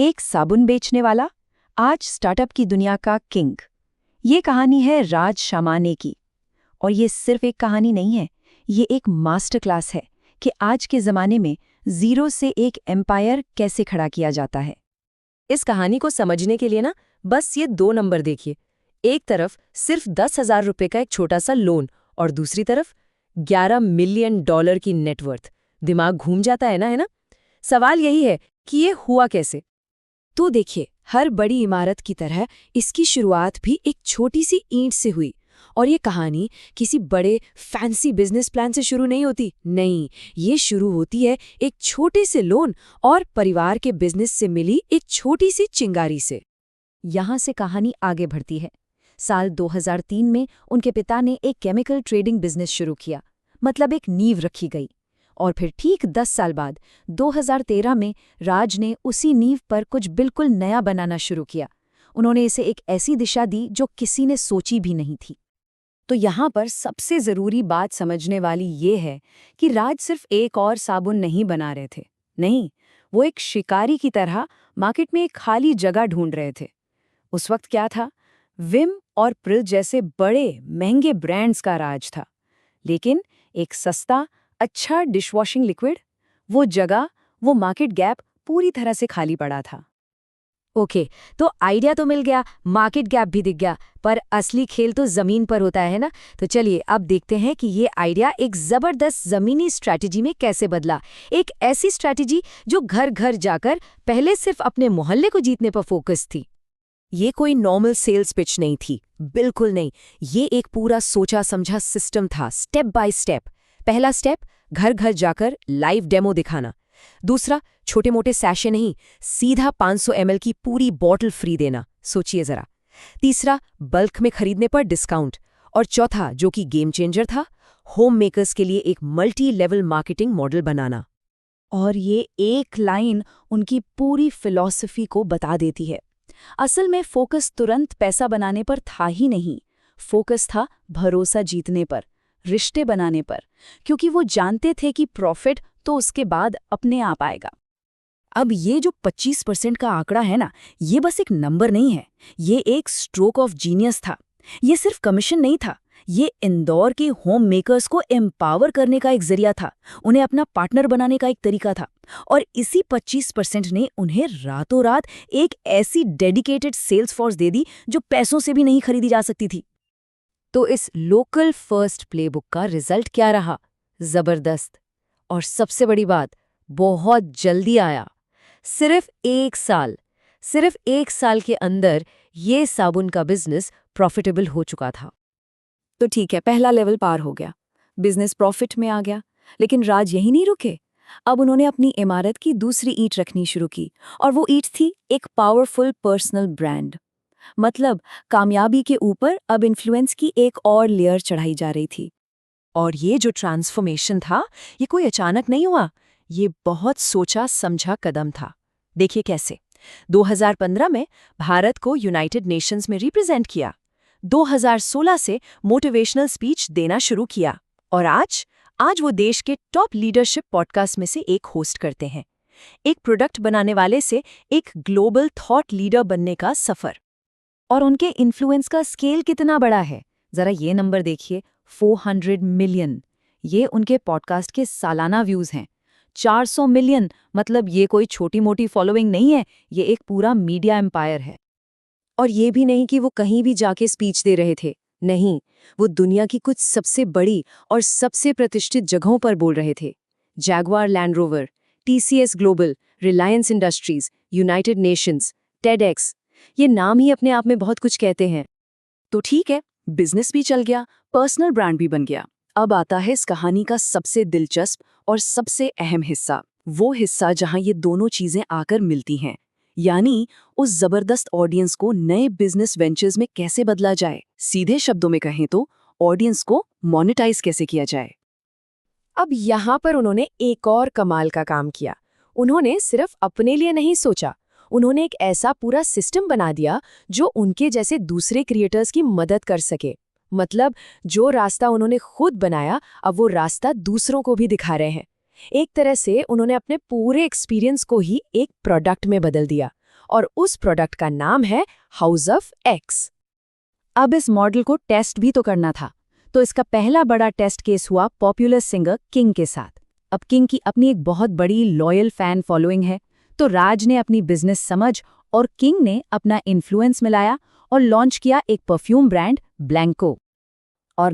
एक साबुन बेचने वाला, आज स्टार्टअप की दुनिया का किंग। ये कहानी है राज शामाने की। और ये सिर्फ एक कहानी नहीं है, ये एक मास्टर क्लास है कि आज के ज़माने में ज़ीरो से एक एम्पायर कैसे खड़ा किया जाता है। इस कहानी को समझने के लिए ना बस ये 2 नंबर देखिए। एक तरफ सिर्फ 10,000 रुपए का एक छोटा सा लोन और दूसरी तरफ $11 मिलियन की नेटवर्थ। दिमाग घूम जाता है ना। सवाल यही है कि ये हुआ कैसे। तो देखिए, हर बड़ी इमारत की तरह इसकी शुरुआत भी एक छोटी सी ईंट से हुई। और ये कहानी किसी बड़े फैंसी बिजनेस प्लान से शुरू नहीं होती। नहीं, ये शुरू होती है एक छोटे से लोन और परिवार के बिजनेस से मिली एक छोटी सी चिंगारी से। यहाँ से कहानी आगे बढ़ती है। साल 2003 में उनके पिता ने एक केमिकल ट्रेडिंग बिजनेस शुरू किया, मतलब एक नींव रखी गई। और फिर ठीक 10 साल बाद 2013 में राज ने उसी नींव पर कुछ बिल्कुल नया बनाना शुरू किया। उन्होंने इसे एक ऐसी दिशा दी जो किसी ने सोची भी नहीं थी। तो यहाँ पर सबसे ज़रूरी बात समझने वाली ये है कि राज सिर्फ एक और साबुन नहीं बना रहे थे। नहीं, वो एक शिकारी की तरह मार्केट में एक खाली जगह ढूंढ रहे थे। उस वक्त क्या था? विम और प्रिल जैसे बड़े महंगे ब्रांड्स का राज था, लेकिन एक सस्ता अच्छा डिशवॉशिंग लिक्विड, वो जगह, वो मार्केट गैप पूरी तरह से खाली पड़ा था। ओके, तो आइडिया तो मिल गया, मार्केट गैप भी दिख गया, पर असली खेल तो जमीन पर होता है ना। तो चलिए अब देखते हैं कि ये आइडिया एक जबरदस्त जमीनी स्ट्रैटेजी में कैसे बदला। एक ऐसी स्ट्रैटेजी जो घर घर जाकर पहले सिर्फ अपने मोहल्ले को जीतने पर फोकस थी। ये कोई नॉर्मल सेल्स पिच नहीं थी, बिल्कुल नहीं। ये एक पूरा सोचा समझा सिस्टम था, स्टेप बाय स्टेप। पहला स्टेप, घर घर जाकर लाइव डेमो दिखाना। दूसरा, छोटे मोटे सैशे नहीं, सीधा 500 ml की पूरी बॉटल फ्री देना। सोचिए जरा। तीसरा, बल्क में खरीदने पर डिस्काउंट। और चौथा, जो कि गेम चेंजर था, होम मेकर्स के लिए एक मल्टी लेवल मार्केटिंग मॉडल बनाना। और ये एक लाइन उनकी पूरी फिलॉसफी को बता देती है। असल में फोकस तुरंत पैसा बनाने पर था ही नहीं, फोकस था भरोसा जीतने पर, रिश्ते बनाने पर, क्योंकि वो जानते थे कि प्रॉफिट तो उसके बाद अपने आप आएगा। अब ये जो 25% का आंकड़ा है ना, ये बस एक नंबर नहीं है, ये एक स्ट्रोक ऑफ जीनियस था। ये सिर्फ कमीशन नहीं था, ये इंदौर के होम मेकर्स को एम्पावर करने का एक जरिया था, उन्हें अपना पार्टनर बनाने का एक तरीका था। और इसी 25% ने उन्हें रातों रात एक ऐसी डेडिकेटेड सेल्स फोर्स दे दी जो पैसों से भी नहीं खरीदी जा सकती थी। तो इस लोकल फर्स्ट प्लेबुक का रिजल्ट क्या रहा? जबरदस्त। और सबसे बड़ी बात, बहुत जल्दी आया। सिर्फ एक साल के अंदर ये साबुन का बिजनेस प्रॉफिटेबल हो चुका था। तो ठीक है, पहला लेवल पार हो गया, बिजनेस प्रॉफिट में आ गया। लेकिन राज यही नहीं रुके। अब उन्होंने अपनी इमारत की दूसरी ईंट रखनी शुरू की, और वो ईंट थी एक पावरफुल पर्सनल ब्रांड। मतलब कामयाबी के ऊपर अब इन्फ्लुएंस की एक और लेयर चढ़ाई जा रही थी। और ये जो ट्रांसफॉर्मेशन था, ये कोई अचानक नहीं हुआ, ये बहुत सोचा समझा कदम था। देखिए कैसे। 2015 में भारत को यूनाइटेड नेशंस में रिप्रेजेंट किया। 2016 से मोटिवेशनल स्पीच देना शुरू किया। और आज वो देश के टॉप लीडरशिप पॉडकास्ट में से एक होस्ट करते हैं। एक प्रोडक्ट बनाने वाले से एक ग्लोबल थॉट लीडर बनने का सफर। और उनके इन्फ्लुएंस का स्केल कितना बड़ा है, जरा ये नंबर देखिए, 400 मिलियन। ये उनके पॉडकास्ट के सालाना व्यूज हैं। 400 मिलियन, मतलब ये कोई छोटी मोटी फॉलोइंग नहीं है, ये एक पूरा मीडिया एम्पायर है। और ये भी नहीं कि वो कहीं भी जाके स्पीच दे रहे थे। नहीं, वो दुनिया की कुछ सबसे बड़ी और सबसे प्रतिष्ठित जगहों पर बोल रहे थे। Jaguar land rover, TCS global, Reliance industries, United Nations, TEDx. ये नाम ही अपने आप में बहुत कुछ कहते हैं। तो ठीक है, बिजनेस भी चल गया, पर्सनल ब्रांड भी बन गया। अब आता है इस कहानी का सबसे दिलचस्प और सबसे अहम हिस्सा, वो हिस्सा जहां ये दोनों चीजें आकर मिलती हैं। यानी उस जबरदस्त ऑडियंस को नए बिजनेस वेंचर्स में कैसे बदला जाए। सीधे शब्दों में कहें तो ऑडियंस को मोनेटाइज कैसे किया जाए। अब यहाँ पर उन्होंने एक और कमाल का काम किया। उन्होंने सिर्फ अपने लिए नहीं सोचा, उन्होंने एक ऐसा पूरा सिस्टम बना दिया जो उनके जैसे दूसरे क्रिएटर्स की मदद कर सके। मतलब जो रास्ता उन्होंने खुद बनाया, अब वो रास्ता दूसरों को भी दिखा रहे हैं। एक तरह से उन्होंने अपने पूरे एक्सपीरियंस को ही एक प्रोडक्ट में बदल दिया। और उस प्रोडक्ट का नाम है हाउस ऑफ एक्स। अब इस मॉडल को टेस्ट भी तो करना था, तो इसका पहला बड़ा टेस्ट केस हुआ पॉपुलर सिंगर किंग के साथ। अब किंग की अपनी एक बहुत बड़ी लॉयल फैन फॉलोइंग है, तो राज ने अपनी बिजनेस समझ और किंग ने अपना इन्फ्लुएंस मिलाया और लॉन्च किया एक परफ्यूम ब्रांड ब्लैंको। और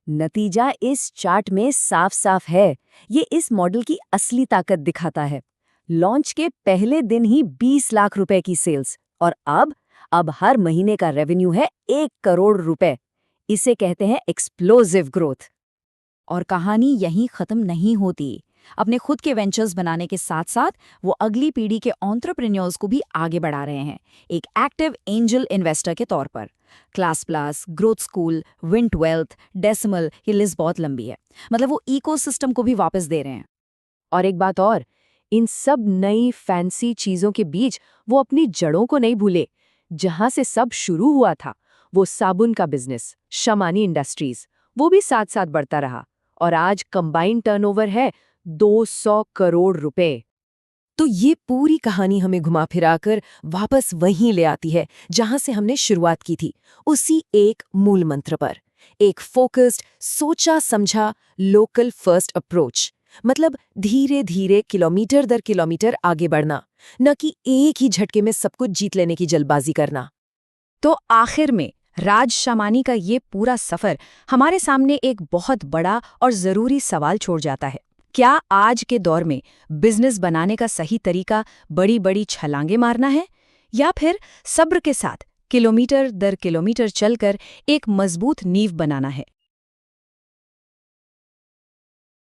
नतीजा इस चार्ट में साफ साफ है। ये इस मॉडल की असली ताकत दिखाता है। लॉन्च के पहले दिन ही 20 लाख रुपए की सेल्स, और अब हर महीने का रेवेन्यू है 1 करोड़ रुपए। इसे कहते हैं एक्सप्लोसिव ग्रोथ। और कहानी यहीं खत्म नहीं होती। अपने खुद के वेंचर्स बनाने के साथ साथ वो अगली पीढ़ी के एंटरप्रेन्योर्स को भी आगे बढ़ा रहे हैं, एक एक्टिव एंजल इन्वेस्टर के तौर पर। Class plus, growth school, Wint wealth, decimal, ये लिस्ट बहुत लंबी है। मतलब वो इकोसिस्टम को भी वापस दे रहे हैं। और एक बात और, इन सब नई फैंसी चीजों के बीच वो अपनी जड़ों को नहीं भूले। जहां से सब शुरू हुआ था, वो साबुन का बिजनेस, शमानी इंडस्ट्रीज, वो भी साथ साथ बढ़ता रहा, और आज कंबाइंड टर्नओवर है 200 करोड़ रुपए। तो ये पूरी कहानी हमें घुमा फिराकर वापस वहीं ले आती है जहां से हमने शुरुआत की थी, उसी एक मूल मंत्र पर। एक फोकस्ड, सोचा समझा, लोकल फर्स्ट अप्रोच। मतलब धीरे धीरे, किलोमीटर दर किलोमीटर आगे बढ़ना, न कि एक ही झटके में सब कुछ जीत लेने की जल्दबाजी करना। तो आखिर में राज शमानी का ये पूरा सफर हमारे सामने एक बहुत बड़ा और जरूरी सवाल छोड़ जाता है। क्या आज के दौर में बिजनेस बनाने का सही तरीका बड़ी बड़ी छलांगे मारना है, या फिर सब्र के साथ किलोमीटर दर किलोमीटर चलकर एक मजबूत नींव बनाना है?